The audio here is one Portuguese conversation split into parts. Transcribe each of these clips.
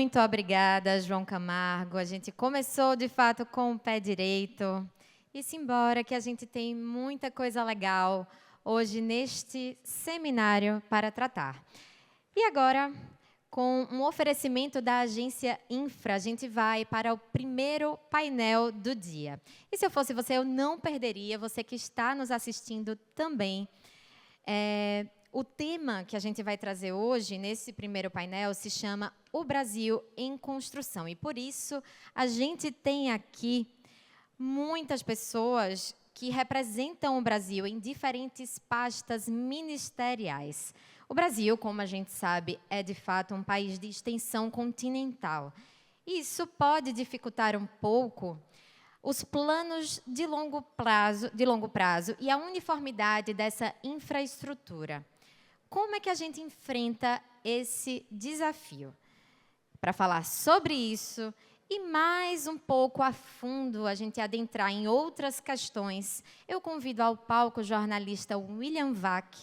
Muito obrigada, João Camargo. A gente começou, de fato, com o pé direito. E simbora que a gente tem muita coisa legal hoje neste seminário para tratar. E agora, com um oferecimento da agência Infra, a gente vai para o primeiro painel do dia. E se eu fosse você, eu não perderia, você que está nos assistindo também. O tema que a gente vai trazer hoje, nesse primeiro painel, se chama O Brasil em Construção. E, por isso, a gente tem aqui muitas pessoas que representam o Brasil em diferentes pastas ministeriais. O Brasil, como a gente sabe, é, de fato, um país de extensão continental. Isso pode dificultar um pouco os planos de longo prazo e a uniformidade dessa infraestrutura. Como é que a gente enfrenta esse desafio? Para falar sobre isso e mais um pouco a fundo, a gente adentrar em outras questões, eu convido ao palco o jornalista William Vac,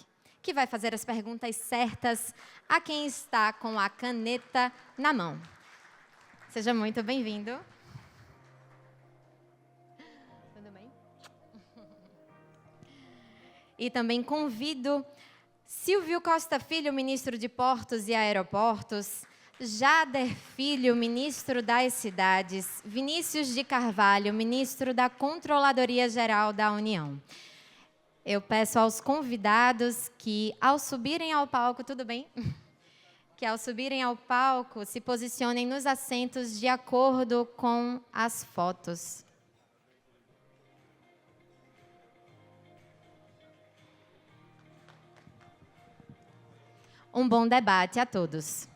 que vai fazer as perguntas certas a quem está com a caneta na mão. Seja muito bem-vindo. Tudo bem? E também convido Silvio Costa Filho, ministro de Portos e Aeroportos, Jader Filho, ministro das Cidades, Vinícius de Carvalho, ministro da Controladoria Geral da União. Eu peço aos convidados que, ao subirem ao palco, tudo bem? Que, ao subirem ao palco, se posicionem nos assentos de acordo com as fotos. Um bom debate a todos.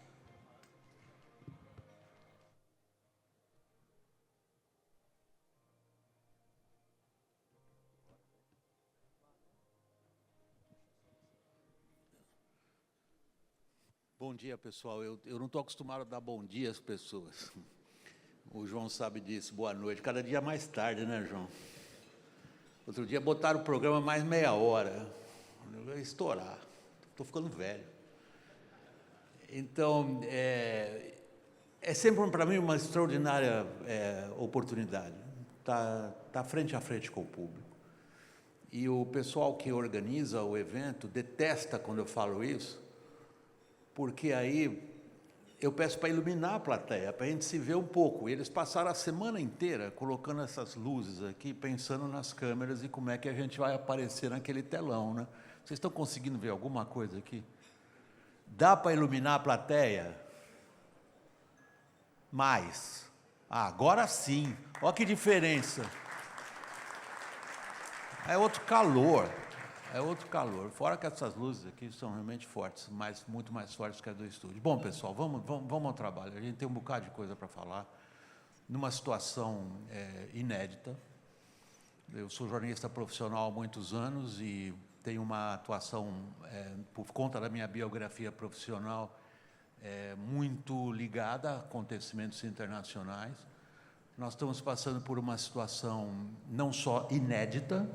Bom dia, pessoal. Eu não estou acostumado a dar bom dia às pessoas. O João sabe disso. Boa noite. Cada dia mais tarde, né, João? Outro dia botaram o programa mais meia hora. Eu ia estourar. Estou ficando velho. Então, é sempre para mim uma extraordinária oportunidade. Tá frente a frente com o público. E o pessoal que organiza o evento detesta quando eu falo isso, porque aí eu peço para iluminar a plateia, para a gente se ver um pouco. E eles passaram a semana inteira colocando essas luzes aqui, pensando nas câmeras e como é que a gente vai aparecer naquele telão, né? Vocês estão conseguindo ver alguma coisa aqui? Dá para iluminar a plateia? Mais. Agora sim. Olha que diferença. É outro calor. É outro calor. Fora que essas luzes aqui são realmente fortes, muito mais fortes que a do estúdio. Bom, pessoal, vamos ao trabalho. A gente tem um bocado de coisa para falar. Numa situação inédita. Eu sou jornalista profissional há muitos anos e tenho uma atuação, por conta da minha biografia profissional, muito ligada a acontecimentos internacionais. Nós estamos passando por uma situação não só inédita,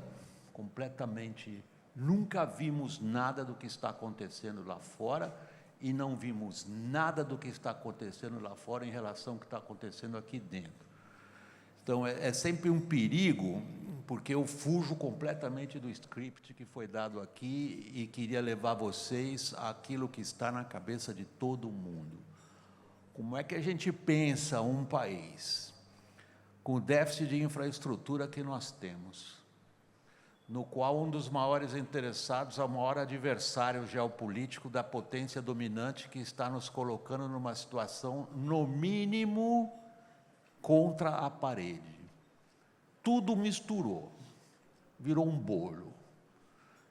completamente... Nunca vimos nada do que está acontecendo lá fora e não vimos nada do que está acontecendo lá fora em relação ao que está acontecendo aqui dentro. Então, é sempre um perigo, porque eu fujo completamente do script que foi dado aqui e queria levar vocês àquilo que está na cabeça de todo mundo. Como é que a gente pensa um país com o déficit de infraestrutura que nós temos, no qual um dos maiores interessados é o maior adversário geopolítico da potência dominante que está nos colocando numa situação, no mínimo, contra a parede. Tudo misturou, virou um bolo.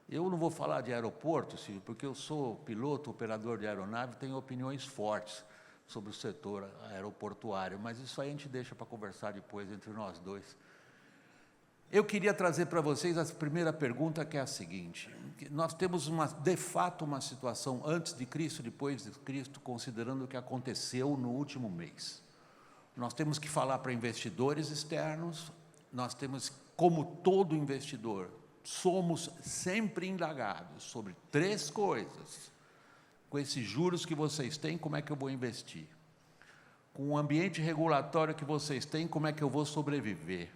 Eu não vou falar de aeroporto, Silvio, porque eu sou piloto, operador de aeronave, tenho opiniões fortes sobre o setor aeroportuário, mas isso aí a gente deixa para conversar depois entre nós dois. Eu queria trazer para vocês a primeira pergunta, que é a seguinte. Nós temos, de fato, uma situação antes de Cristo, depois de Cristo, considerando o que aconteceu no último mês. Nós temos que falar para investidores externos, nós temos, como todo investidor, somos sempre indagados sobre 3 coisas. Com esses juros que vocês têm, como é que eu vou investir? com o ambiente regulatório que vocês têm, como é que eu vou sobreviver?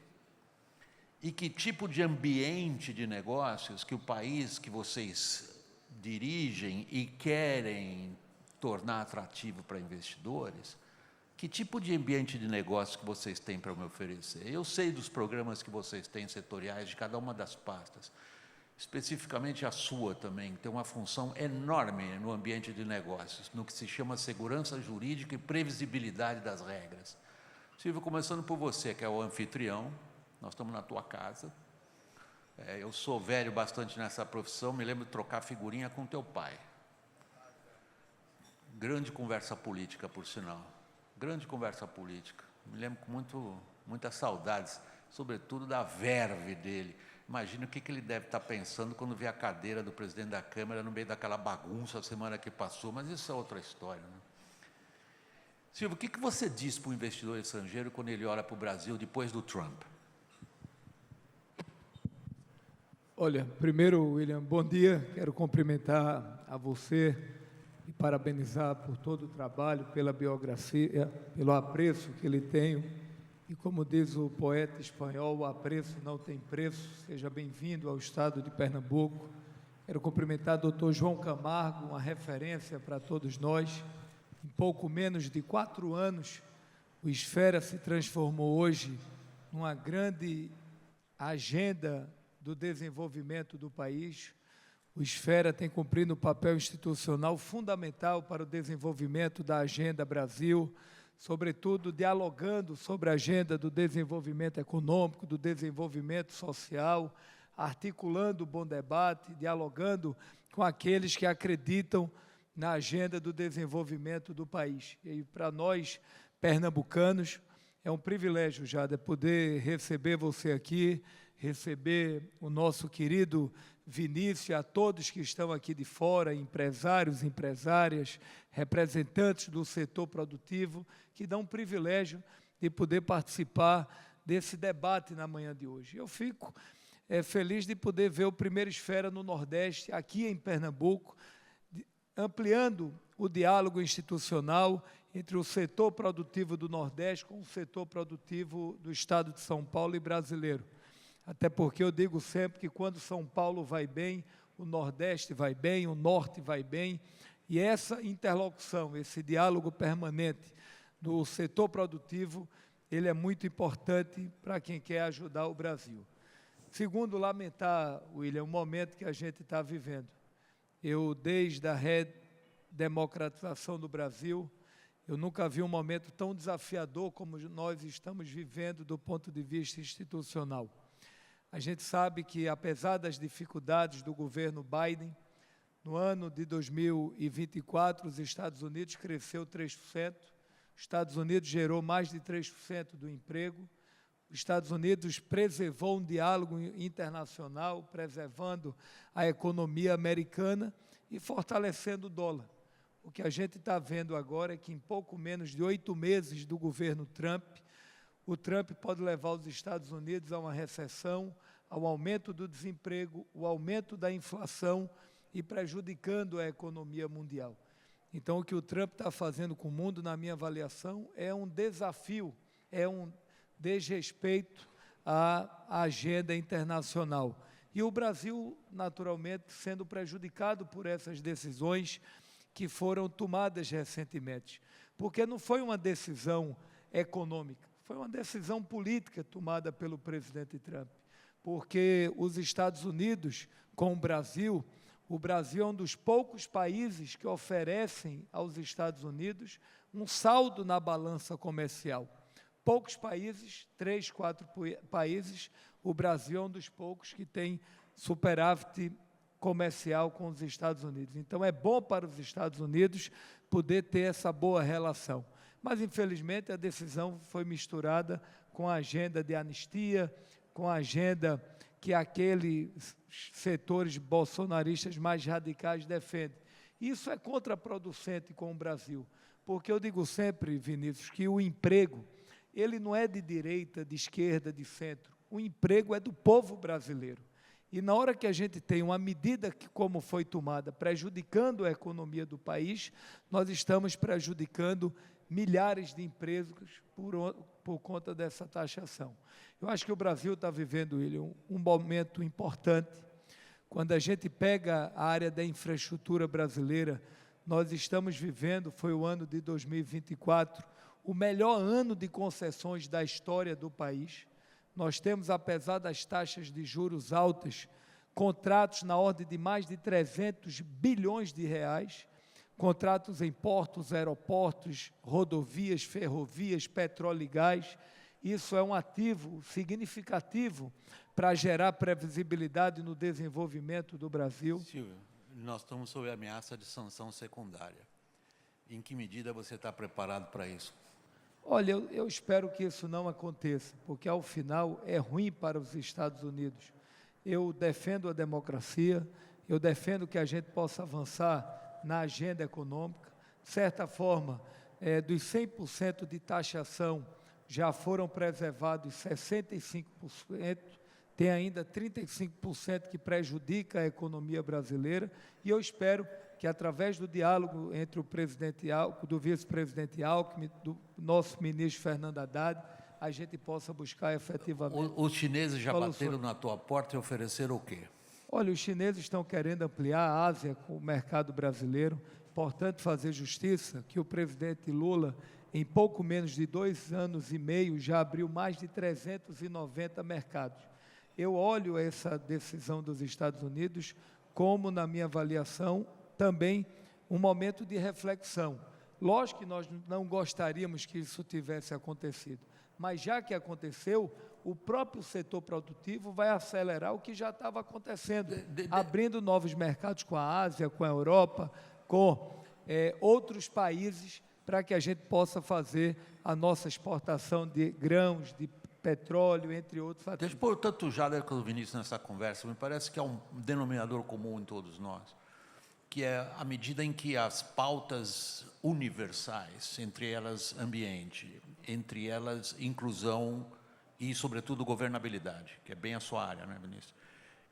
E que tipo de ambiente de negócios que o país que vocês dirigem e querem tornar atrativo para investidores, que tipo de ambiente de negócio que vocês têm para me oferecer? Eu sei dos programas que vocês têm setoriais de cada uma das pastas, especificamente a sua também, que tem uma função enorme no ambiente de negócios, no que se chama segurança jurídica e previsibilidade das regras. Silvio, começando por você, que é o anfitrião, nós estamos na tua casa. Eu sou velho bastante nessa profissão, me lembro de trocar figurinha com teu pai. Grande conversa política, por sinal. Grande conversa política. Me lembro com muitas saudades, sobretudo da verve dele. Imagina o que ele deve estar pensando quando vê a cadeira do presidente da Câmara no meio daquela bagunça a semana que passou, mas isso é outra história, né? Silvio, o que você diz para o investidor estrangeiro quando ele olha para o Brasil depois do Trump? Olha, primeiro, William, bom dia. Quero cumprimentar a você e parabenizar por todo o trabalho, pela biografia, pelo apreço que lhe tenho. E como diz o poeta espanhol, o apreço não tem preço. Seja bem-vindo ao estado de Pernambuco. Quero cumprimentar o Dr. João Camargo, uma referência para todos nós. Em pouco menos de 4 anos, o Esfera se transformou hoje numa grande agenda do desenvolvimento do país. O Esfera tem cumprido um papel institucional fundamental para o desenvolvimento da Agenda Brasil, sobretudo dialogando sobre a agenda do desenvolvimento econômico, do desenvolvimento social, articulando o bom debate, dialogando com aqueles que acreditam na agenda do desenvolvimento do país. E para nós, pernambucanos, é um privilégio já de poder receber você aqui, receber o nosso querido Vinícius, a todos que estão aqui de fora, empresários, empresárias, representantes do setor produtivo, que dão um privilégio de poder participar desse debate na manhã de hoje. Eu fico feliz de poder ver o primeiro Esfera no Nordeste, aqui em Pernambuco, ampliando o diálogo institucional entre o setor produtivo do Nordeste com o setor produtivo do Estado de São Paulo e brasileiro. Até porque eu digo sempre que quando São Paulo vai bem, o Nordeste vai bem, o Norte vai bem, e essa interlocução, esse diálogo permanente do setor produtivo, ele é muito importante para quem quer ajudar o Brasil. Segundo, lamentar, William, o momento que a gente está vivendo. Eu, desde a redemocratização do Brasil, eu nunca vi um momento tão desafiador como nós estamos vivendo do ponto de vista institucional. A gente sabe que, apesar das dificuldades do governo Biden, no ano de 2024, os Estados Unidos cresceu 3%, os Estados Unidos gerou mais de 3% do emprego, os Estados Unidos preservou um diálogo internacional, preservando a economia americana e fortalecendo o dólar. O que a gente está vendo agora é que, em pouco menos de 8 meses do governo Trump, o Trump pode levar os Estados Unidos a uma recessão, ao aumento do desemprego, o aumento da inflação e prejudicando a economia mundial. Então, o que o Trump está fazendo com o mundo, na minha avaliação, é um desafio, é um desrespeito à agenda internacional. E o Brasil, naturalmente, sendo prejudicado por essas decisões que foram tomadas recentemente. Porque não foi uma decisão econômica, foi uma decisão política tomada pelo presidente Trump. Porque os Estados Unidos, com o Brasil é um dos poucos países que oferecem aos Estados Unidos um saldo na balança comercial. Poucos países, 3, 4 países, o Brasil é um dos poucos que tem superávit comercial com os Estados Unidos. Então, é bom para os Estados Unidos poder ter essa boa relação. Mas, infelizmente, a decisão foi misturada com a agenda de anistia, com a agenda que aqueles setores bolsonaristas mais radicais defendem. Isso é contraproducente com o Brasil, porque eu digo sempre, Vinícius, que o emprego, ele não é de direita, de esquerda, de centro. O emprego é do povo brasileiro. E na hora que a gente tem uma medida que, como foi tomada, prejudicando a economia do país, nós estamos prejudicando milhares de empregos por conta dessa taxação. Eu acho que o Brasil está vivendo, William, um momento importante. Quando a gente pega a área da infraestrutura brasileira, nós estamos vivendo, foi o ano de 2024, o melhor ano de concessões da história do país. Nós temos, apesar das taxas de juros altas, contratos na ordem de mais de 300 bilhões de reais, contratos em portos, aeroportos, rodovias, ferrovias, petróleo e gás. Isso é um ativo significativo para gerar previsibilidade no desenvolvimento do Brasil. Silvio, nós estamos sob ameaça de sanção secundária. Em que medida você está preparado para isso? Olha, eu espero que isso não aconteça, porque, ao final, é ruim para os Estados Unidos. Eu defendo a democracia, eu defendo que a gente possa avançar na agenda econômica. De certa forma, dos 100% de taxação, já foram preservados 65%, tem ainda 35% que prejudica a economia brasileira, e eu espero que, através do diálogo entre o presidente Alckmin, do vice-presidente Alckmin, do nosso ministro Fernando Haddad, a gente possa buscar efetivamente... Os chineses já bateram na tua porta e ofereceram o quê? Olha, os chineses estão querendo ampliar a Ásia com o mercado brasileiro. Importante fazer justiça que o presidente Lula, em pouco menos de 2 anos e meio, já abriu mais de 390 mercados. Eu olho essa decisão dos Estados Unidos como, na minha avaliação, também um momento de reflexão. Lógico que nós não gostaríamos que isso tivesse acontecido, mas já que aconteceu, o próprio setor produtivo vai acelerar o que já estava acontecendo, abrindo novos mercados com a Ásia, com a Europa, com outros países, para que a gente possa fazer a nossa exportação de grãos, de petróleo, entre outros fatores. Deixa eu pôr tanto o Jader quanto o Vinícius nessa conversa. Me parece que há um denominador comum em todos nós, que é a medida em que as pautas universais, entre elas ambiente, entre elas inclusão e, sobretudo, governabilidade, que é bem a sua área, né, Vinícius?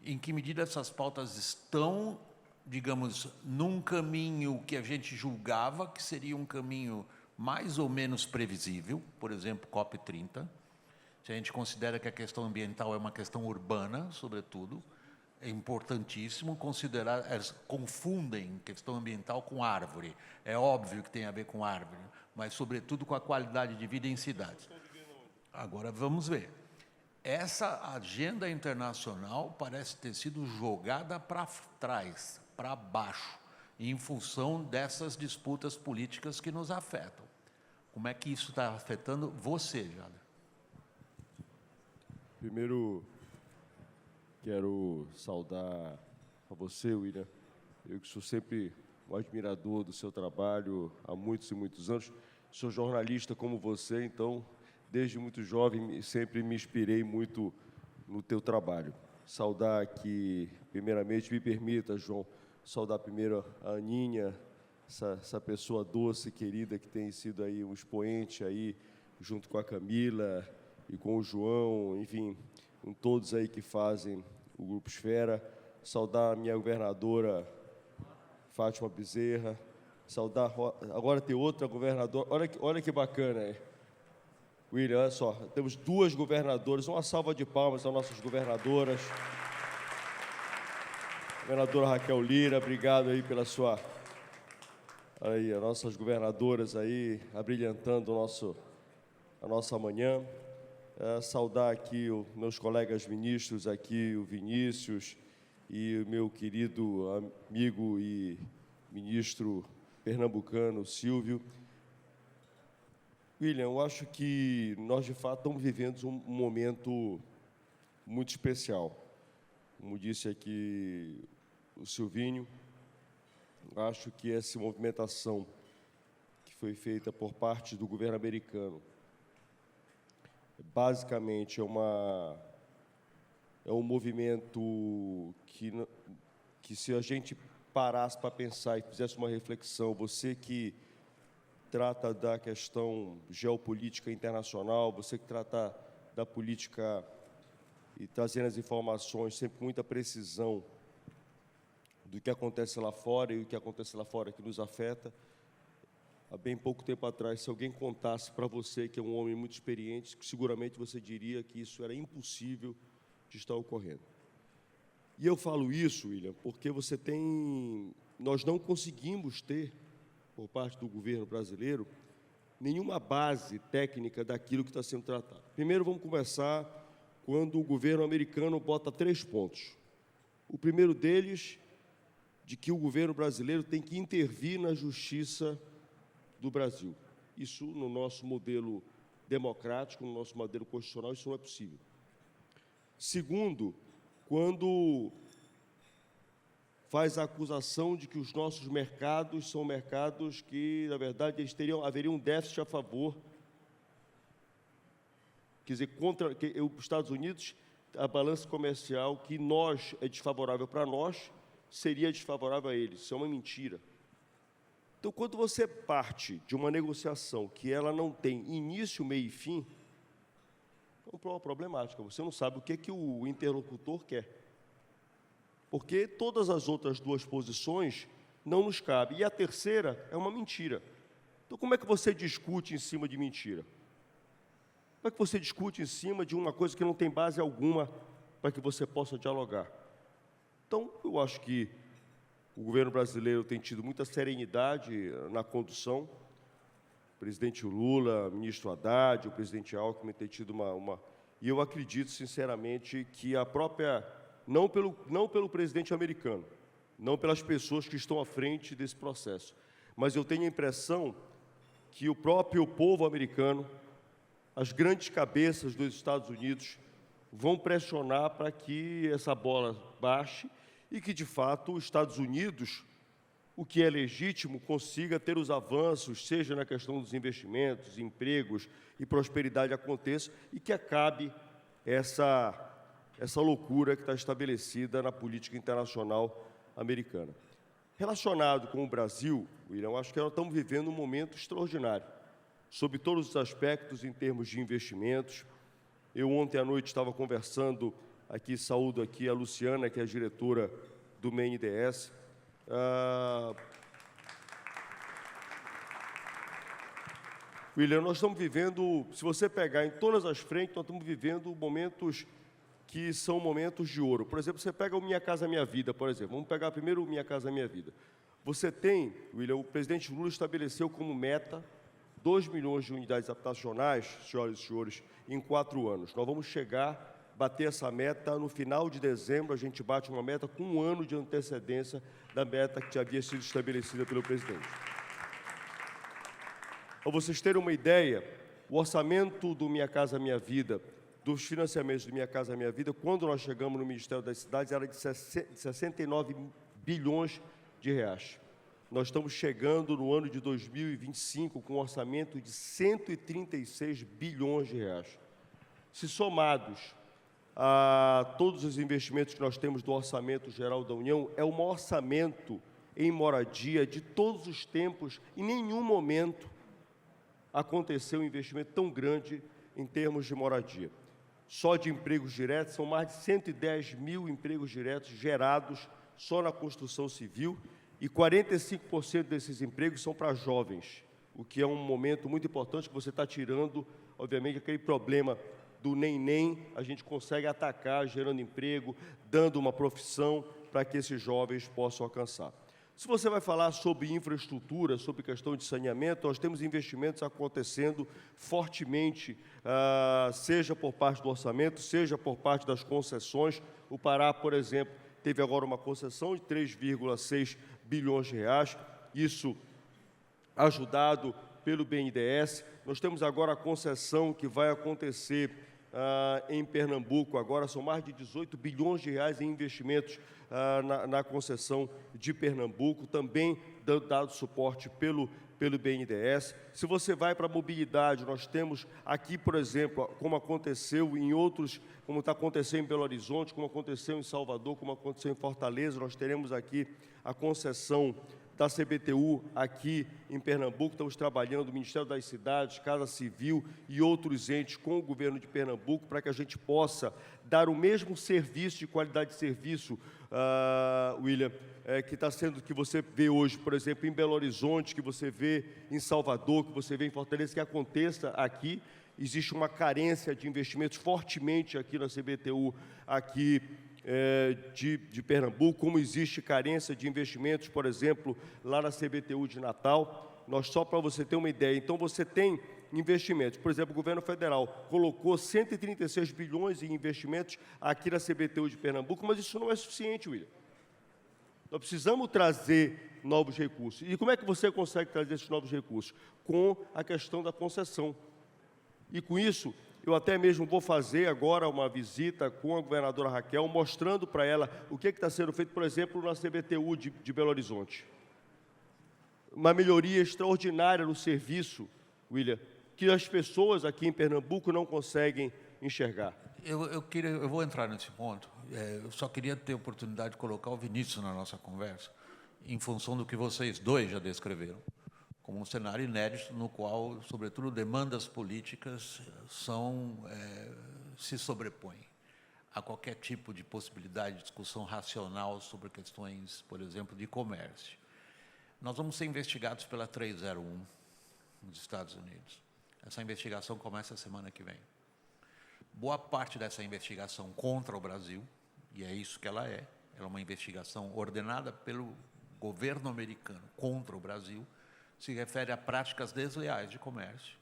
Em que medida essas pautas estão, digamos, num caminho que a gente julgava que seria um caminho mais ou menos previsível, por exemplo, COP30, se a gente considera que a questão ambiental é uma questão urbana, sobretudo, é importantíssimo considerar, elas confundem questão ambiental com árvore. É óbvio que tem a ver com árvore, mas, sobretudo, com a qualidade de vida em cidades. Agora, vamos ver. Essa agenda internacional parece ter sido jogada para trás, para baixo, em função dessas disputas políticas que nos afetam. Como é que isso está afetando você, Jader? Primeiro, quero saudar a você, William. Eu que sou sempre um admirador do seu trabalho há muitos e muitos anos. Sou jornalista como você, então, desde muito jovem, sempre me inspirei muito no teu trabalho. Saudar aqui, primeiramente, me permita, João, saudar primeiro a Aninha, essa pessoa doce, querida, que tem sido aí um expoente aí, junto com a Camila e com o João, enfim, com todos aí que fazem o Grupo Esfera. Saudar a minha governadora, Fátima Bezerra. Saudar, agora tem outra governadora, olha que bacana aí. William, olha só, temos 2 governadoras, uma salva de palmas às nossas governadoras. Governadora Raquel Lira, obrigado aí pela sua... Olha aí, as nossas governadoras aí, abrilhantando a nossa manhã. Saudar aqui os meus colegas ministros aqui, o Vinícius e o meu querido amigo e ministro pernambucano, Silvio. William, eu acho que nós, de fato, estamos vivendo um momento muito especial. Como disse aqui o Silvinho, acho que essa movimentação que foi feita por parte do governo americano, basicamente, é um movimento que, se a gente parasse para pensar e fizesse uma reflexão, você que trata da questão geopolítica internacional, você que trata da política e trazendo as informações sempre com muita precisão do que acontece lá fora e o que acontece lá fora que nos afeta, há bem pouco tempo atrás, se alguém contasse para você, que é um homem muito experiente, que seguramente você diria que isso era impossível de estar ocorrendo. E eu falo isso, William, porque nós não conseguimos ter, por parte do governo brasileiro, nenhuma base técnica daquilo que está sendo tratado. Primeiro, vamos começar quando o governo americano bota 3 pontos. O primeiro deles, de que o governo brasileiro tem que intervir na justiça do Brasil. Isso, no nosso modelo democrático, no nosso modelo constitucional, isso não é possível. Segundo, quando faz a acusação de que os nossos mercados são mercados que, na verdade, haveria um déficit a favor, quer dizer, contra os Estados Unidos, a balança comercial que é desfavorável para nós, seria desfavorável a eles. Isso é uma mentira. Então, quando você parte de uma negociação que ela não tem início, meio e fim, é uma problemática. Você não sabe o que o interlocutor quer. Porque todas as outras 2 posições não nos cabem. E a terceira é uma mentira. Então, como é que você discute em cima de mentira? Como é que você discute em cima de uma coisa que não tem base alguma para que você possa dialogar? Então, eu acho que o governo brasileiro tem tido muita serenidade na condução. O presidente Lula, o ministro Haddad, o presidente Alckmin têm tido E eu acredito, sinceramente, que a própria... Não pelo presidente americano, não pelas pessoas que estão à frente desse processo, mas eu tenho a impressão que o próprio povo americano, as grandes cabeças dos Estados Unidos, vão pressionar para que essa bola baixe e que, de fato, os Estados Unidos, o que é legítimo, consiga ter os avanços, seja na questão dos investimentos, empregos e prosperidade aconteça, e que acabe essa loucura que está estabelecida na política internacional americana. Relacionado com o Brasil, William, acho que nós estamos vivendo um momento extraordinário, sob todos os aspectos, em termos de investimentos. Eu ontem à noite estava conversando aqui, saúdo aqui a Luciana, que é a diretora do BNDES. William, nós estamos vivendo, se você pegar em todas as frentes, nós estamos vivendo momentos que são momentos de ouro. Por exemplo, você pega o Minha Casa Minha Vida, por exemplo. Vamos pegar primeiro o Minha Casa Minha Vida. Você tem, William, o presidente Lula estabeleceu como meta 2 milhões de unidades habitacionais, senhoras e senhores, em 4 anos. Nós vamos bater essa meta no final de dezembro. A gente bate uma meta com 1 ano de antecedência da meta que já havia sido estabelecida pelo presidente. Para vocês terem uma ideia, o orçamento do Minha Casa Minha Vida, dos financiamentos do Minha Casa Minha Vida, quando nós chegamos no Ministério das Cidades, era de 69 bilhões de reais. Nós estamos chegando no ano de 2025 com um orçamento de 136 bilhões de reais. Se somados a todos os investimentos que nós temos do Orçamento Geral da União, é o maior orçamento em moradia de todos os tempos. Em nenhum momento aconteceu um investimento tão grande em termos de moradia. Só de empregos diretos, são mais de 110 mil empregos diretos gerados só na construção civil, e 45% desses empregos são para jovens, o que é um momento muito importante, que você está tirando, obviamente, aquele problema do nem, a gente consegue atacar, gerando emprego, dando uma profissão para que esses jovens possam alcançar. Se você vai falar sobre infraestrutura, sobre questão de saneamento, nós temos investimentos acontecendo fortemente, seja por parte do orçamento, seja por parte das concessões. O Pará, por exemplo, teve agora uma concessão de 3,6 bilhões de reais, isso ajudado pelo BNDES. Nós temos agora a concessão que vai acontecer em Pernambuco, agora são mais de 18 bilhões de reais em investimentos na concessão de Pernambuco, também dado suporte pelo BNDES. Se você vai para a mobilidade, nós temos aqui, por exemplo, como aconteceu em outros, como está acontecendo em Belo Horizonte, como aconteceu em Salvador, como aconteceu em Fortaleza, nós teremos aqui a concessão da CBTU aqui em Pernambuco. Estamos trabalhando, o Ministério das Cidades, Casa Civil e outros entes com o governo de Pernambuco para que a gente possa dar o mesmo serviço, de qualidade de serviço, William, que você vê hoje, por exemplo, em Belo Horizonte, que você vê em Salvador, que você vê em Fortaleza, que aconteça aqui. Existe uma carência de investimentos fortemente aqui na CBTU, aqui de Pernambuco, como existe carência de investimentos, por exemplo, lá na CBTU de Natal. Só para você ter uma ideia, então você tem investimentos. Por exemplo, o governo federal colocou 136 bilhões em investimentos aqui na CBTU de Pernambuco, mas isso não é suficiente, William. Nós precisamos trazer novos recursos. E como é que você consegue trazer esses novos recursos? Com a questão da concessão. E com isso, eu até mesmo vou fazer agora uma visita com a governadora Raquel, mostrando para ela o que está sendo feito, por exemplo, na CBTU de Belo Horizonte. Uma melhoria extraordinária no serviço, William, que as pessoas aqui em Pernambuco não conseguem enxergar. Eu vou entrar nesse ponto. Eu só queria ter a oportunidade de colocar o Vinícius na nossa conversa, em função do que vocês dois já descreveram, como um cenário inédito no qual, sobretudo, demandas políticas se sobrepõem a qualquer tipo de possibilidade de discussão racional sobre questões, por exemplo, de comércio. Nós vamos ser investigados pela 301 nos Estados Unidos. Essa investigação começa a semana que vem. Boa parte dessa investigação contra o Brasil, e é isso que ela é uma investigação ordenada pelo governo americano contra o Brasil, se refere a práticas desleais de comércio,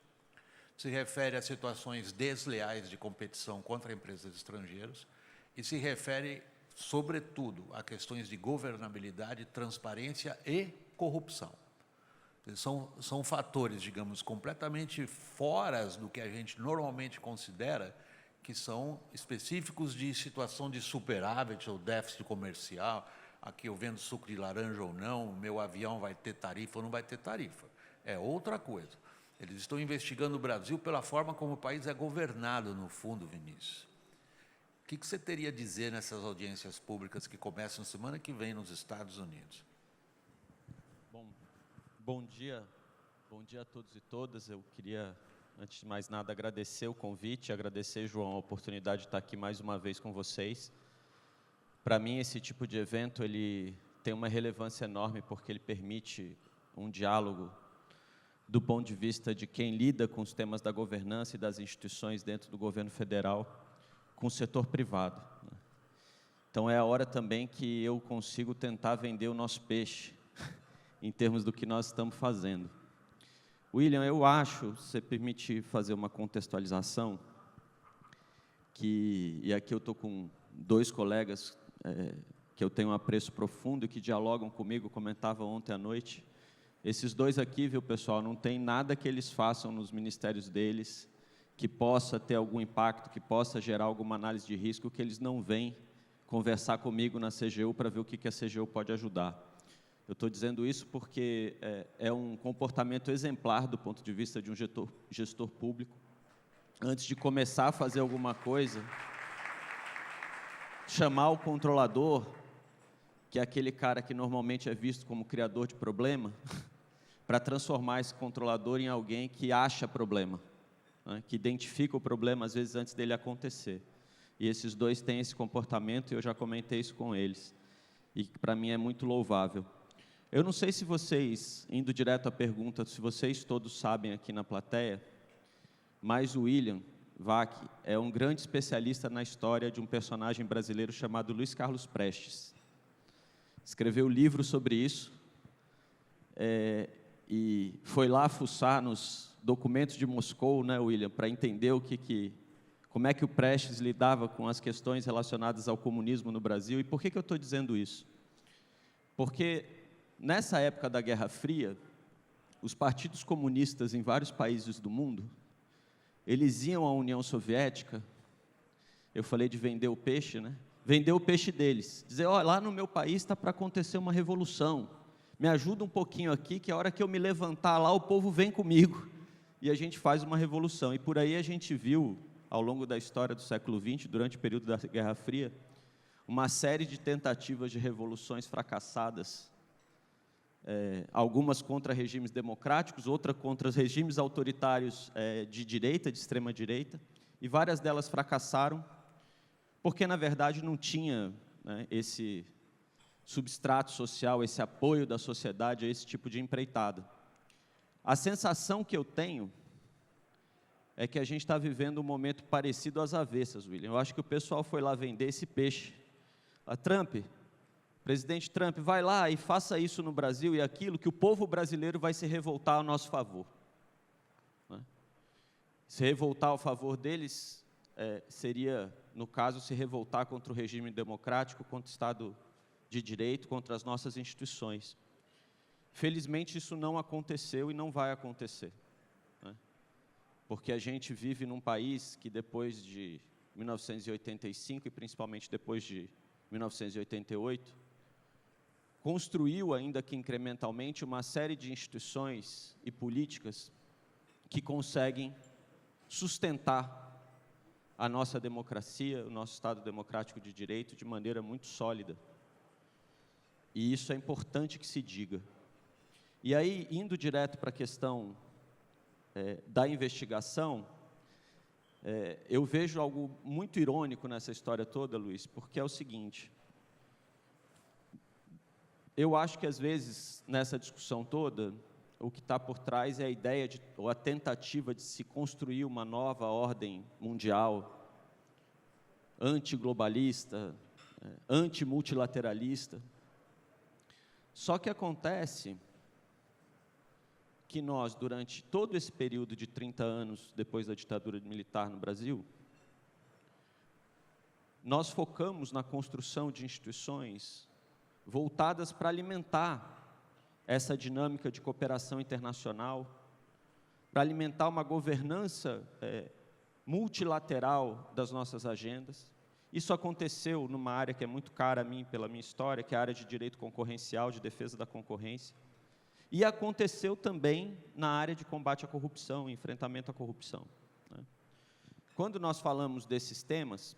se refere a situações desleais de competição contra empresas estrangeiras e se refere, sobretudo, a questões de governabilidade, transparência e corrupção. São fatores, digamos, completamente fora do que a gente normalmente considera que são específicos de situação de superávit ou déficit comercial. Aqui eu vendo suco de laranja ou não, meu avião vai ter tarifa ou não vai ter tarifa. É outra coisa. Eles estão investigando o Brasil pela forma como o país é governado, no fundo, Vinícius. O que você teria a dizer nessas audiências públicas que começam semana que vem nos Estados Unidos? Bom dia a todos e todas. Eu queria, antes de mais nada, agradecer o convite, agradecer, João, a oportunidade de estar aqui mais uma vez com vocês. Para mim, esse tipo de evento ele tem uma relevância enorme porque ele permite um diálogo do ponto de vista de quem lida com os temas da governança e das instituições dentro do governo federal com o setor privado. Então, é a hora também que eu consigo tentar vender o nosso peixe em termos do que nós estamos fazendo. William, eu acho, se você permite fazer uma contextualização, e aqui eu estou com dois colegas que eu tenho um apreço profundo e que dialogam comigo, comentava ontem à noite. Esses dois aqui, viu, pessoal, não tem nada que eles façam nos ministérios deles que possa ter algum impacto, que possa gerar alguma análise de risco, que eles não vêm conversar comigo na CGU para ver o que a CGU pode ajudar. Eu estou dizendo isso porque é um comportamento exemplar do ponto de vista de um gestor público. Antes de começar a fazer alguma coisa, chamar o controlador, que é aquele cara que normalmente é visto como criador de problema, para transformar esse controlador em alguém que acha problema, né, que identifica o problema, às vezes, antes dele acontecer. E esses dois têm esse comportamento, e eu já comentei isso com eles, e que para mim é muito louvável. Eu não sei se vocês, indo direto à pergunta, se vocês todos sabem aqui na plateia, mas o William Vac é um grande especialista na história de um personagem brasileiro chamado Luiz Carlos Prestes. Escreveu livro sobre isso, e foi lá fuçar nos documentos de Moscou, né, William, para entender como é que o Prestes lidava com as questões relacionadas ao comunismo no Brasil. E por que eu estou dizendo isso? Porque nessa época da Guerra Fria, os partidos comunistas em vários países do mundo, eles iam à União Soviética, eu falei de vender o peixe, né? Vender o peixe deles, dizer, lá no meu país está para acontecer uma revolução, me ajuda um pouquinho aqui, que a hora que eu me levantar lá, o povo vem comigo, e a gente faz uma revolução. E por aí a gente viu, ao longo da história do século XX, durante o período da Guerra Fria, uma série de tentativas de revoluções fracassadas, algumas contra regimes democráticos, outras contra regimes autoritários de direita, de extrema-direita, e várias delas fracassaram, porque, na verdade, não tinha, né, esse substrato social, esse apoio da sociedade a esse tipo de empreitada. A sensação que eu tenho é que a gente está vivendo um momento parecido às avessas, William. Eu acho que o pessoal foi lá vender esse peixe. Presidente Trump, vai lá e faça isso no Brasil e aquilo, que o povo brasileiro vai se revoltar a nosso favor. Né? Se revoltar ao favor deles, seria, no caso, se revoltar contra o regime democrático, contra o Estado de Direito, contra as nossas instituições. Felizmente, isso não aconteceu e não vai acontecer. Né? Porque a gente vive num país que, depois de 1985, e principalmente depois de 1988, construiu, ainda que incrementalmente, uma série de instituições e políticas que conseguem sustentar a nossa democracia, o nosso Estado democrático de direito, de maneira muito sólida. E isso é importante que se diga. E aí, indo direto para a questão da investigação, eu vejo algo muito irônico nessa história toda, Luiz, porque é o seguinte: eu acho que, às vezes, nessa discussão toda, o que está por trás é a ideia ou a tentativa de se construir uma nova ordem mundial, antiglobalista, antimultilateralista. Só que acontece que nós, durante todo esse período de 30 anos depois da ditadura militar no Brasil, nós focamos na construção de instituições voltadas para alimentar essa dinâmica de cooperação internacional, para alimentar uma governança multilateral das nossas agendas. Isso aconteceu numa área que é muito cara a mim, pela minha história, que é a área de direito concorrencial, de defesa da concorrência. E aconteceu também na área de combate à corrupção, enfrentamento à corrupção. Né? Quando nós falamos desses temas,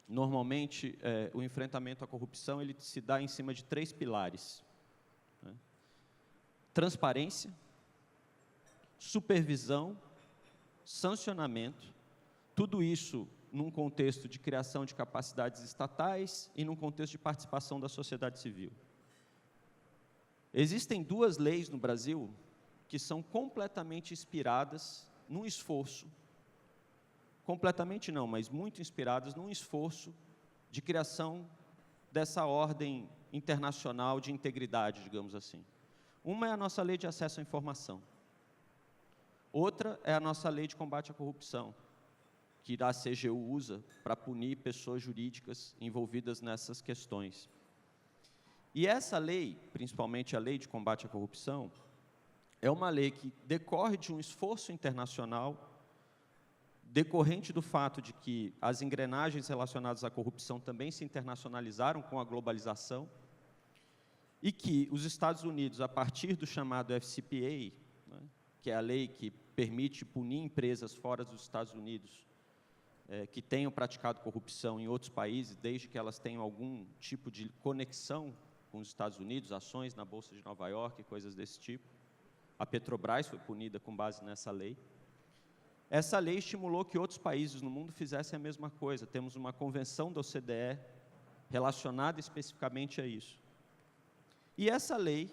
normalmente o enfrentamento à corrupção ele se dá em cima de 3 pilares. Né? Transparência, supervisão, sancionamento, tudo isso num contexto de criação de capacidades estatais e num contexto de participação da sociedade civil. Existem 2 leis no Brasil que são completamente inspiradas num esforço, completamente não, mas muito inspiradas num esforço de criação dessa ordem internacional de integridade, digamos assim. Uma é a nossa lei de acesso à informação. Outra é a nossa lei de combate à corrupção, que a CGU usa para punir pessoas jurídicas envolvidas nessas questões. E essa lei, principalmente a lei de combate à corrupção, é uma lei que decorre de um esforço internacional, decorrente do fato de que as engrenagens relacionadas à corrupção também se internacionalizaram com a globalização, e que os Estados Unidos, a partir do chamado FCPA, né, que é a lei que permite punir empresas fora dos Estados Unidos, que tenham praticado corrupção em outros países, desde que elas tenham algum tipo de conexão com os Estados Unidos, ações na Bolsa de Nova York, coisas desse tipo. A Petrobras foi punida com base nessa lei. Essa lei estimulou que outros países no mundo fizessem a mesma coisa. Temos uma convenção da OCDE relacionada especificamente a isso. E essa lei,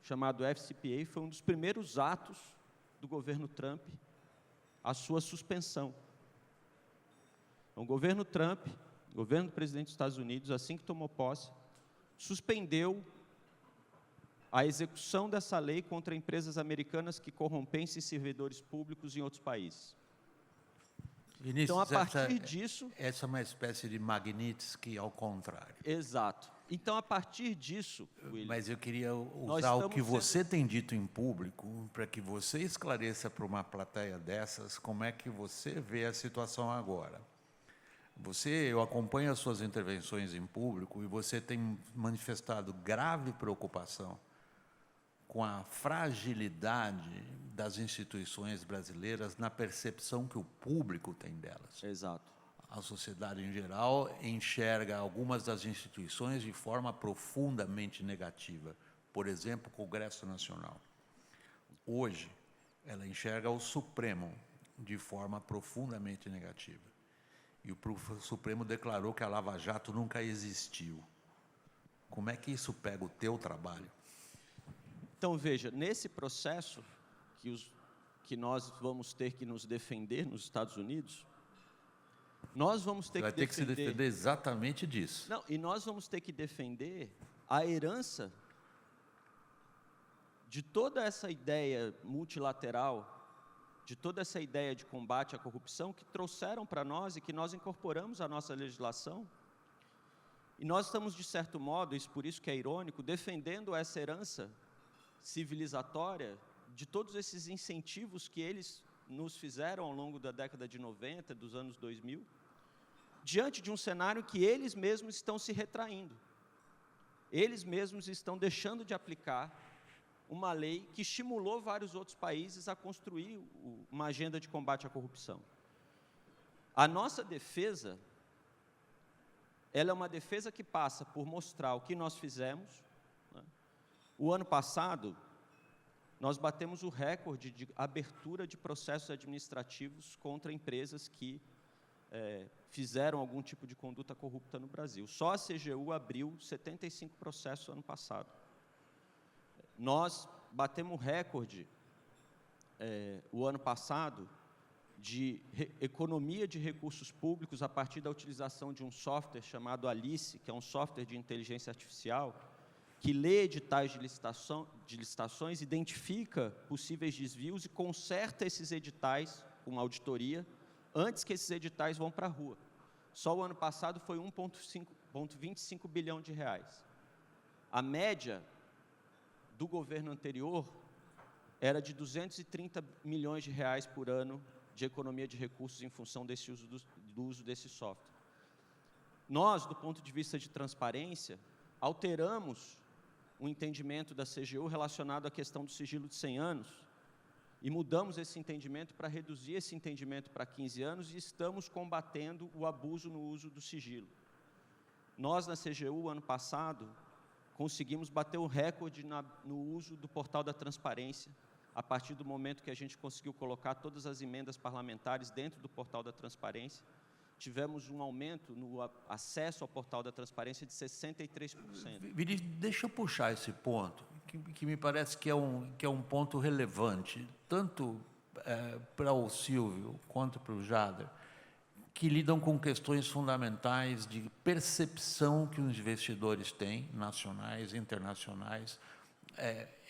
chamada FCPA, foi um dos primeiros atos do governo Trump, a sua suspensão. Então, o governo Trump, o governo do presidente dos Estados Unidos, assim que tomou posse, suspendeu a execução dessa lei contra empresas americanas que corrompessem servidores públicos em outros países. Vinícius, Então, a partir disso... Essa é uma espécie de Magnitsky ao contrário. Exato. Então, a partir disso, William... Mas eu queria usar o que você tem dito em público para que você esclareça para uma plateia dessas como é que você vê a situação agora. Eu acompanho as suas intervenções em público e você tem manifestado grave preocupação com a fragilidade das instituições brasileiras na percepção que o público tem delas. Exato. A sociedade em geral enxerga algumas das instituições de forma profundamente negativa. por exemplo, o Congresso Nacional. Hoje, ela enxerga o Supremo de forma profundamente negativa. E o Supremo declarou que a Lava Jato nunca existiu. Como é que isso pega o teu trabalho? Então, veja, nesse processo que nós vamos ter que nos defender nos Estados Unidos, nós vamos ter Vai ter que se defender exatamente disso. Não, e nós vamos ter que defender a herança de toda essa ideia multilateral, de toda essa ideia de combate à corrupção que trouxeram para nós e que nós incorporamos à nossa legislação. E nós estamos, de certo modo, por isso que é irônico, defendendo essa herança civilizatória de todos esses incentivos que eles nos fizeram ao longo da década de 90, dos anos 2000, diante de um cenário que eles mesmos estão se retraindo. Eles mesmos estão deixando de aplicar uma lei que estimulou vários outros países a construir uma agenda de combate à corrupção. A nossa defesa, ela é uma defesa que passa por mostrar o que nós fizemos, né? O ano passado, nós batemos o recorde de abertura de processos administrativos contra empresas que fizeram algum tipo de conduta corrupta no Brasil. Só a CGU abriu 75 processos ano passado. Nós batemos recorde, o ano passado, de economia de recursos públicos a partir da utilização de um software chamado Alice, que é um software de inteligência artificial, que lê editais de licitações, identifica possíveis desvios e conserta esses editais com auditoria antes que esses editais vão para a rua. Só o ano passado foi 1,25 bilhão de reais. A média do governo anterior era de 230 milhões de reais por ano de economia de recursos em função desse do uso desse software. Nós, do ponto de vista de transparência, alteramos o entendimento da CGU relacionado à questão do sigilo de 100 anos e mudamos esse entendimento para reduzir esse entendimento para 15 anos e estamos combatendo o abuso no uso do sigilo. Nós, na CGU, ano passado, conseguimos bater o recorde no uso do portal da transparência, a partir do momento que a gente conseguiu colocar todas as emendas parlamentares dentro do portal da transparência. Tivemos um aumento no acesso ao portal da transparência de 63%. Vinícius, deixa eu puxar esse ponto, que me parece que é um ponto relevante, tanto para o Silvio quanto para o Jader, que lidam com questões fundamentais de percepção que os investidores têm, nacionais e internacionais,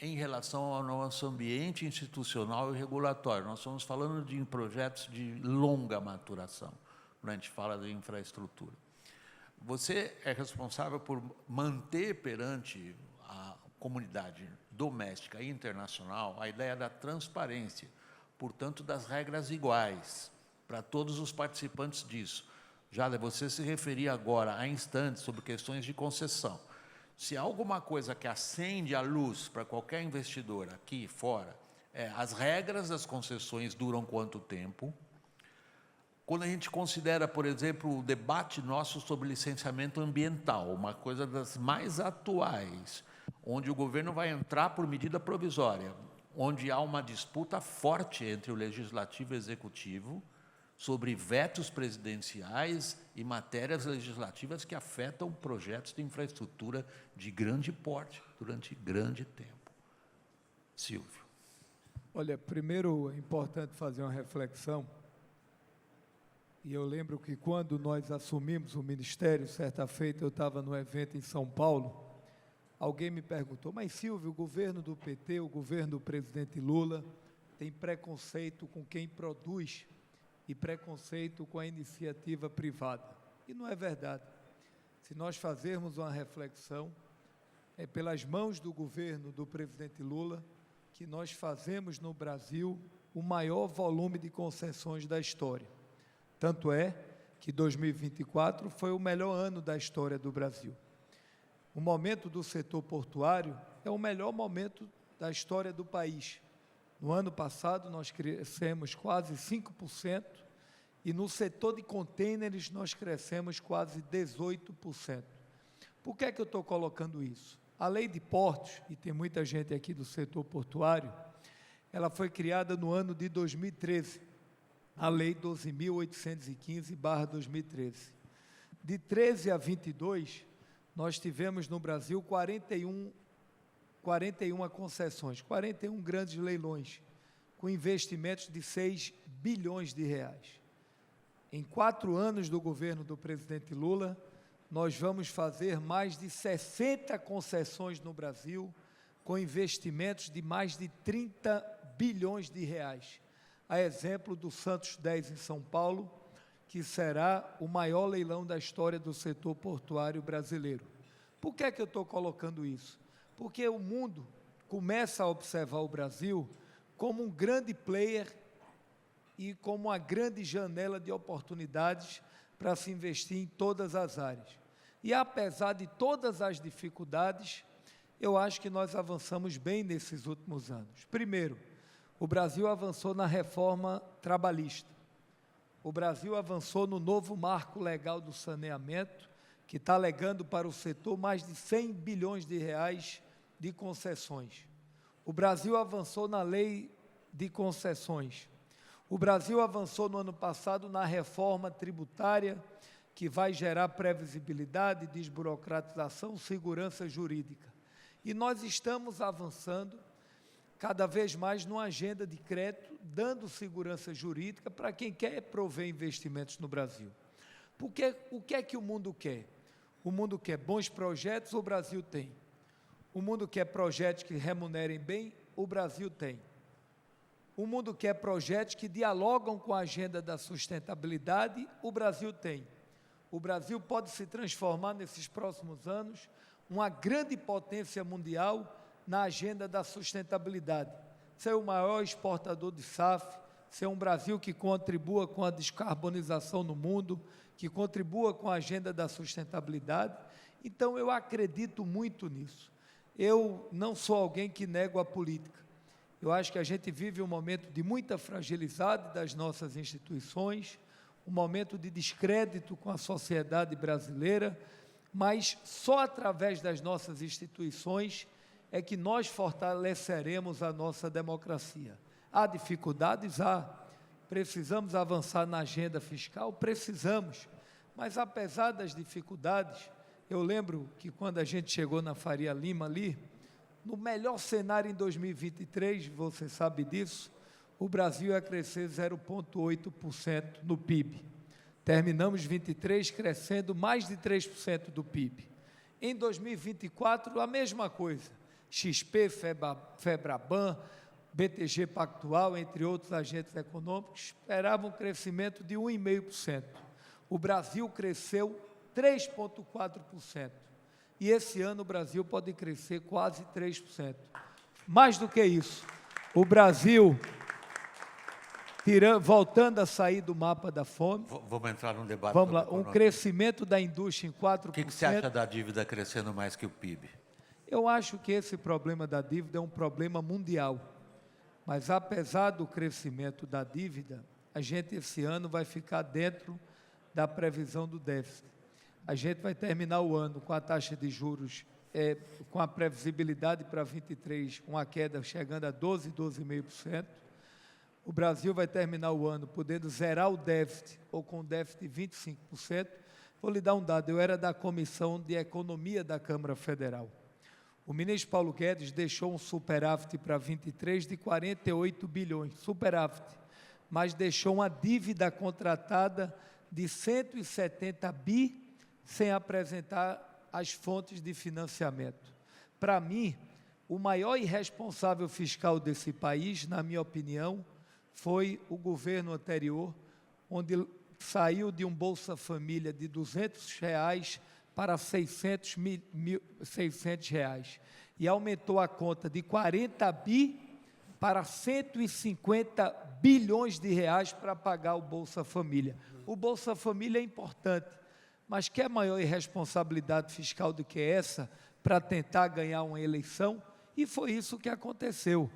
em relação ao nosso ambiente institucional e regulatório. Nós estamos falando de projetos de longa maturação, quando a gente fala de infraestrutura. Você é responsável por manter perante a comunidade doméstica e internacional a ideia da transparência, portanto, das regras iguais para todos os participantes disso. Jader, você se referia agora, há instantes, sobre questões de concessão. Se há alguma coisa que acende a luz para qualquer investidor aqui e fora, as regras das concessões duram quanto tempo. Quando a gente considera, por exemplo, o debate nosso sobre licenciamento ambiental, uma coisa das mais atuais, onde o governo vai entrar por medida provisória, onde há uma disputa forte entre o legislativo e o executivo sobre vetos presidenciais e matérias legislativas que afetam projetos de infraestrutura de grande porte durante grande tempo. Silvio. Olha, primeiro é importante fazer uma reflexão. E eu lembro que quando nós assumimos o ministério, certa feita eu estava no evento em São Paulo, alguém me perguntou, mas Silvio, o governo do PT, o governo do presidente Lula, tem preconceito com quem produz e preconceito com a iniciativa privada. E não é verdade. Se nós fazermos uma reflexão, é pelas mãos do governo do presidente Lula que nós fazemos no Brasil o maior volume de concessões da história. Tanto é que 2024 foi o melhor ano da história do Brasil. O momento do setor portuário é o melhor momento da história do país. No ano passado, nós crescemos quase 5%, e no setor de contêineres, nós crescemos quase 18%. Por que é que eu estou colocando isso? A lei de portos, e tem muita gente aqui do setor portuário, ela foi criada no ano de 2013, a lei 12.815/2013. De 13 a 22, nós tivemos no Brasil 41 concessões, 41 grandes leilões, com investimentos de 6 bilhões de reais. Em 4 anos do governo do presidente Lula, nós vamos fazer mais de 60 concessões no Brasil, com investimentos de mais de 30 bilhões de reais. A exemplo do Santos 10 em São Paulo, que será o maior leilão da história do setor portuário brasileiro. Por que é que eu estou colocando isso? Porque o mundo começa a observar o Brasil como um grande player e como uma grande janela de oportunidades para se investir em todas as áreas. E apesar de todas as dificuldades, eu acho que nós avançamos bem nesses últimos anos. Primeiro, o Brasil avançou na reforma trabalhista. O Brasil avançou no novo marco legal do saneamento, que está legando para o setor mais de 100 bilhões de reais de concessões. O Brasil avançou na lei de concessões. O Brasil avançou no ano passado na reforma tributária, que vai gerar previsibilidade, desburocratização, segurança jurídica. E nós estamos avançando cada vez mais numa agenda de crédito, dando segurança jurídica para quem quer prover investimentos no Brasil. Porque o que é que o mundo quer? O mundo quer bons projetos, o Brasil tem. O mundo quer projetos que remunerem bem, o Brasil tem. O mundo quer projetos que dialogam com a agenda da sustentabilidade, o Brasil tem. O Brasil pode se transformar nesses próximos anos uma grande potência mundial na agenda da sustentabilidade. Ser o maior exportador de SAF, ser um Brasil que contribua com a descarbonização no mundo, que contribua com a agenda da sustentabilidade. Então, eu acredito muito nisso. Eu não sou alguém que nego a política. Eu acho que a gente vive um momento de muita fragilidade das nossas instituições, um momento de descrédito com a sociedade brasileira, mas só através das nossas instituições é que nós fortaleceremos a nossa democracia. Há dificuldades? Há. Precisamos avançar na agenda fiscal? Precisamos. Mas, apesar das dificuldades, eu lembro que quando a gente chegou na Faria Lima ali, no melhor cenário em 2023, você sabe disso, o Brasil ia crescer 0,8% no PIB. Terminamos 23 crescendo mais de 3% do PIB. Em 2024, a mesma coisa. XP, Febraban, BTG Pactual, entre outros agentes econômicos, esperavam um crescimento de 1,5%. O Brasil cresceu 3,4%. E esse ano o Brasil pode crescer quase 3%. Mais do que isso, o Brasil, voltando a sair do mapa da fome... Vamos entrar num debate. Vamos lá, um crescimento da indústria em 4%. O que você acha da dívida crescendo mais que o PIB? Eu acho que esse problema da dívida é um problema mundial. Mas, apesar do crescimento da dívida, a gente esse ano vai ficar dentro da previsão do déficit. A gente vai terminar o ano com a taxa de juros, com a previsibilidade para 23, uma queda chegando a 12,5%. O Brasil vai terminar o ano podendo zerar o déficit, ou com déficit de 25%. Vou lhe dar um dado, eu era da Comissão de Economia da Câmara Federal. O ministro Paulo Guedes deixou um superávit para 23 de 48 bilhões, superávit, mas deixou uma dívida contratada de 170 bi, sem apresentar as fontes de financiamento. Para mim, o maior irresponsável fiscal desse país, na minha opinião, foi o governo anterior, onde saiu de um Bolsa Família de R$200 para 600 reais, e aumentou a conta de 40 bi para 150 bilhões de reais para pagar o Bolsa Família. O Bolsa Família é importante, mas quer maior irresponsabilidade fiscal do que essa para tentar ganhar uma eleição? E foi isso que aconteceu.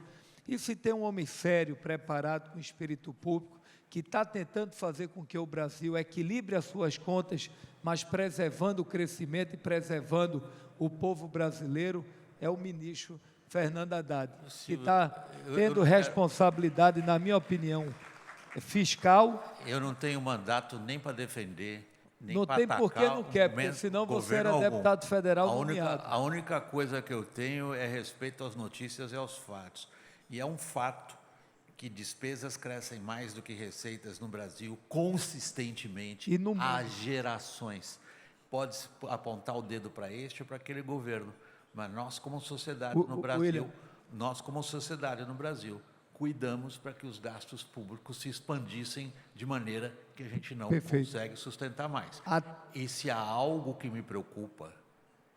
E se tem um homem sério, preparado, com espírito público, que está tentando fazer com que o Brasil equilibre as suas contas, mas preservando o crescimento e preservando o povo brasileiro, é o ministro Fernando Haddad, que está tendo responsabilidade, na minha opinião, fiscal. Eu não tenho mandato nem para defender, nem Não para tem atacar por que não quer, porque senão você era governo algum. deputado federal nomeado. A única coisa que eu tenho é respeito às notícias e aos fatos. E é um fato que despesas crescem mais do que receitas no Brasil, consistentemente, E no há mundo. gerações. Pode-se apontar o dedo para este ou para aquele governo, mas nós, como sociedade no Brasil, William. nós, como sociedade no Brasil, cuidamos para que os gastos públicos se expandissem de maneira que a gente não Perfeito. consegue sustentar mais. A- E se há algo que me preocupa,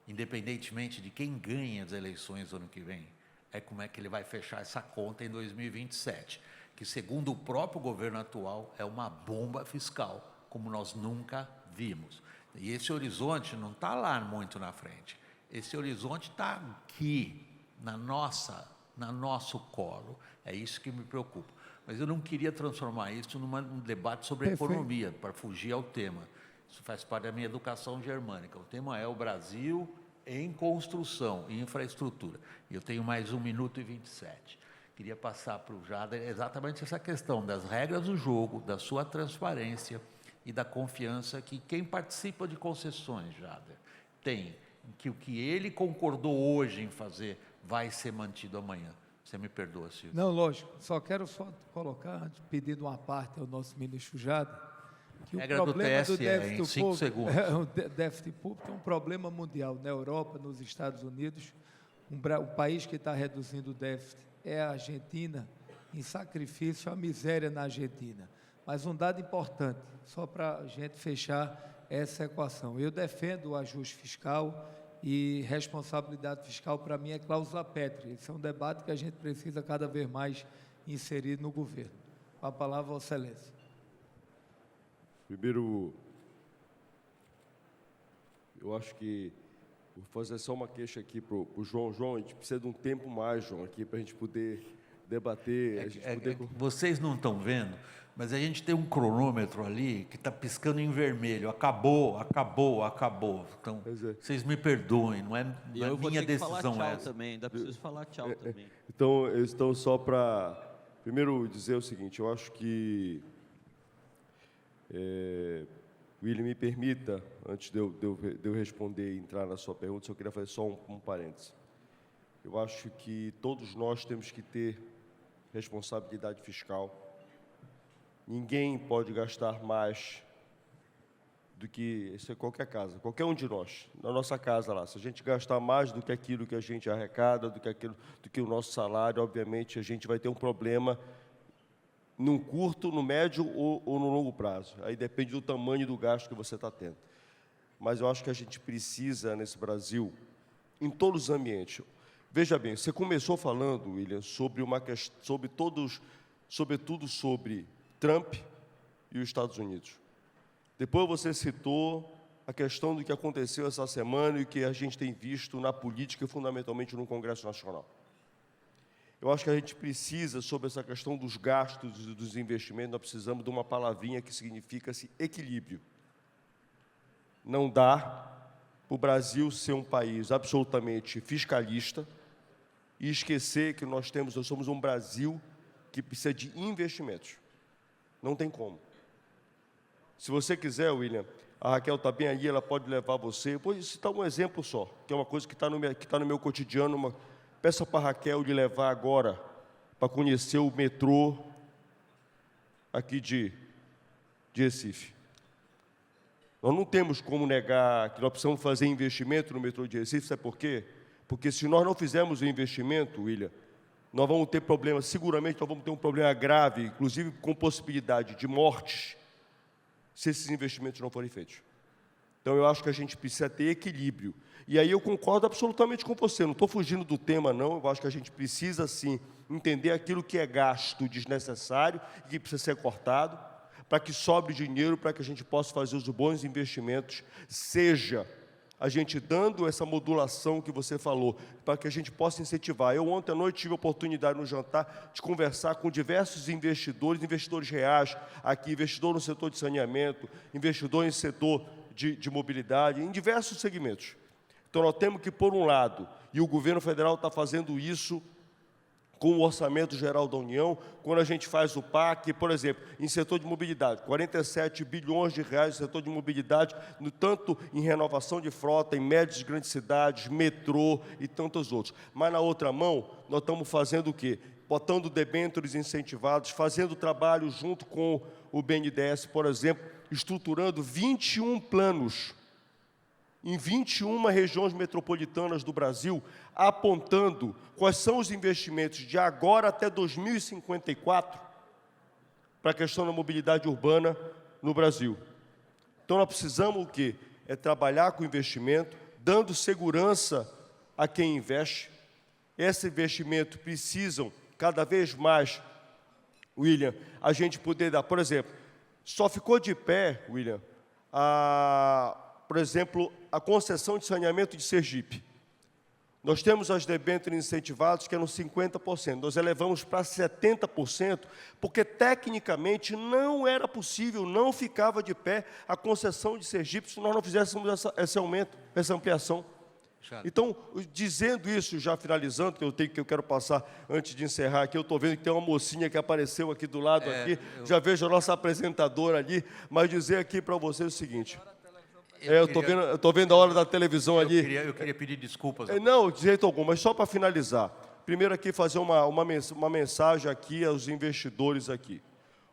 independentemente de quem ganha as eleições no ano que vem, é como é que ele vai fechar essa conta em 2027, que, segundo o próprio governo atual, é uma bomba fiscal, como nós nunca vimos. E esse horizonte não está lá muito na frente. Esse horizonte está aqui, no nosso colo. É isso que me preocupa. Mas eu não queria transformar isso num debate sobre Perfeito. economia, para fugir ao tema. Isso faz parte da minha educação germânica. O tema é o Brasil em construção e infraestrutura. E eu tenho mais 1 minuto e 27. Queria passar para o Jader exatamente essa questão das regras do jogo, da sua transparência e da confiança que quem participa de concessões, Jader, tem, que o que ele concordou hoje em fazer vai ser mantido amanhã. Você me perdoa, Silvio. Não, lógico. Só quero colocar, pedindo uma parte ao nosso ministro Jade, que Regra o do problema TSE, do déficit em 5 público, segundos. o déficit público é um problema mundial. Na Europa, nos Estados Unidos, o país que está reduzindo o déficit é a Argentina, em sacrifício à miséria na Argentina. Mas um dado importante, só para a gente fechar essa equação. Eu defendo o ajuste fiscal e responsabilidade fiscal, para mim, é cláusula pétrea. Esse é um debate que a gente precisa cada vez mais inserir no governo. Com a palavra, Vossa Excelência. Primeiro, eu acho que vou fazer só uma queixa aqui para o João. João, a gente precisa de um tempo mais, João, aqui para a gente poder debater. Vocês não estão vendo, mas a gente tem um cronômetro ali que está piscando em vermelho. Acabou. Então, Pois é. vocês me perdoem, não é E eu vou minha ter que falar decisão tchau essa. também, ainda preciso falar tchau também. Então, só para, primeiro, dizer o seguinte, eu acho que, William, me permita, antes de eu responder e entrar na sua pergunta, eu queria fazer só um parêntese. Eu acho que todos nós temos que ter responsabilidade fiscal. Ninguém pode gastar mais do que, isso é qualquer casa, qualquer um de nós, na nossa casa lá, se a gente gastar mais do que aquilo que a gente arrecada, do que o nosso salário, obviamente a gente vai ter um problema num curto, no médio ou no longo prazo. Aí depende do tamanho do gasto que você está tendo. Mas eu acho que a gente precisa, nesse Brasil, em todos os ambientes. Veja bem, você começou falando, William, sobre uma questão, sobretudo sobre Trump e os Estados Unidos. Depois você citou a questão do que aconteceu essa semana e o que a gente tem visto na política, fundamentalmente no Congresso Nacional. Eu acho que a gente precisa, sobre essa questão dos gastos e dos investimentos, nós precisamos de uma palavrinha que significa-se equilíbrio. Não dá para o Brasil ser um país absolutamente fiscalista e esquecer que nós somos um Brasil que precisa de investimentos. Não tem como. Se você quiser, William, a Raquel está bem aí, ela pode levar você. Vou citar um exemplo só, que é uma coisa que está no meu cotidiano. Peça para a Raquel lhe levar agora para conhecer o metrô aqui de Recife. Nós não temos como negar que nós precisamos fazer investimento no metrô de Recife, sabe por quê? Porque se nós não fizermos o investimento, William, nós vamos ter problemas, seguramente nós vamos ter um problema grave, inclusive com possibilidade de mortes, se esses investimentos não forem feitos. Então, eu acho que a gente precisa ter equilíbrio. E aí eu concordo absolutamente com você, não estou fugindo do tema, não. Eu acho que a gente precisa, sim, entender aquilo que é gasto desnecessário e que precisa ser cortado, para que sobre dinheiro, para que a gente possa fazer os bons investimentos, seja a gente dando essa modulação que você falou, para que a gente possa incentivar. Eu ontem à noite tive a oportunidade no jantar de conversar com diversos investidores reais aqui, investidor no setor de saneamento, investidor em setor de mobilidade, em diversos segmentos. Então, nós temos que, por um lado, e o governo federal está fazendo isso com o Orçamento Geral da União, quando a gente faz o PAC, por exemplo, em setor de mobilidade, 47 bilhões de reais no setor de mobilidade, tanto em renovação de frota, em médias e grandes cidades, metrô e tantos outros. Mas, na outra mão, nós estamos fazendo o quê? Botando debêntures incentivados, fazendo trabalho junto com o BNDES, por exemplo, estruturando 21 planos em 21 regiões metropolitanas do Brasil, apontando quais são os investimentos de agora até 2054 para a questão da mobilidade urbana no Brasil. Então, nós precisamos o quê? É trabalhar com investimento, dando segurança a quem investe. Esse investimento precisam, cada vez mais, William, a gente poder dar. Por exemplo, só ficou de pé, William, por exemplo, a concessão de saneamento de Sergipe. Nós temos as debêntures incentivadas, que eram 50%. Nós elevamos para 70%, porque, tecnicamente, não era possível, não ficava de pé a concessão de Sergipe se nós não fizéssemos esse aumento, essa ampliação. Então, dizendo isso, já finalizando, que eu quero passar, antes de encerrar aqui, eu estou vendo que tem uma mocinha que apareceu aqui do lado, já vejo a nossa apresentadora ali, mas dizer aqui para vocês o seguinte... eu estou vendo a hora da televisão ali. Eu queria pedir desculpas. Não, de jeito algum, mas só para finalizar. Primeiro aqui, fazer uma mensagem aqui aos investidores aqui.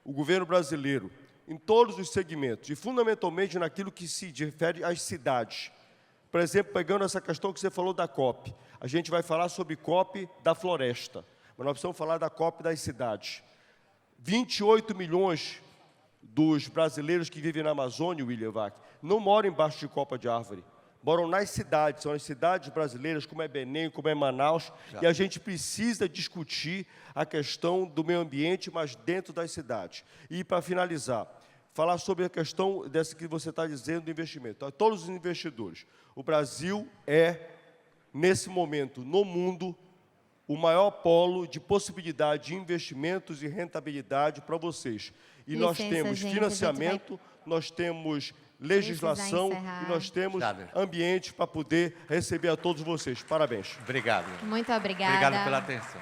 O governo brasileiro, em todos os segmentos, e fundamentalmente naquilo que se refere às cidades. Por exemplo, pegando essa questão que você falou da COP. A gente vai falar sobre COP da floresta, mas nós precisamos falar da COP das cidades. 28 milhões dos brasileiros que vivem na Amazônia, William Vac, não moram embaixo de copa de árvore, moram nas cidades, são as cidades brasileiras, como é Belém, como é Manaus, e a gente precisa discutir a questão do meio ambiente, mas dentro das cidades. E, para finalizar, falar sobre a questão dessa que você está dizendo do investimento. A todos os investidores, o Brasil é, nesse momento, no mundo, o maior polo de possibilidade de investimentos e rentabilidade para vocês. E nós temos financiamento, nós temos legislação e nós temos ambiente para poder receber a todos vocês. Parabéns. Obrigado. Muito obrigada. Obrigado pela atenção.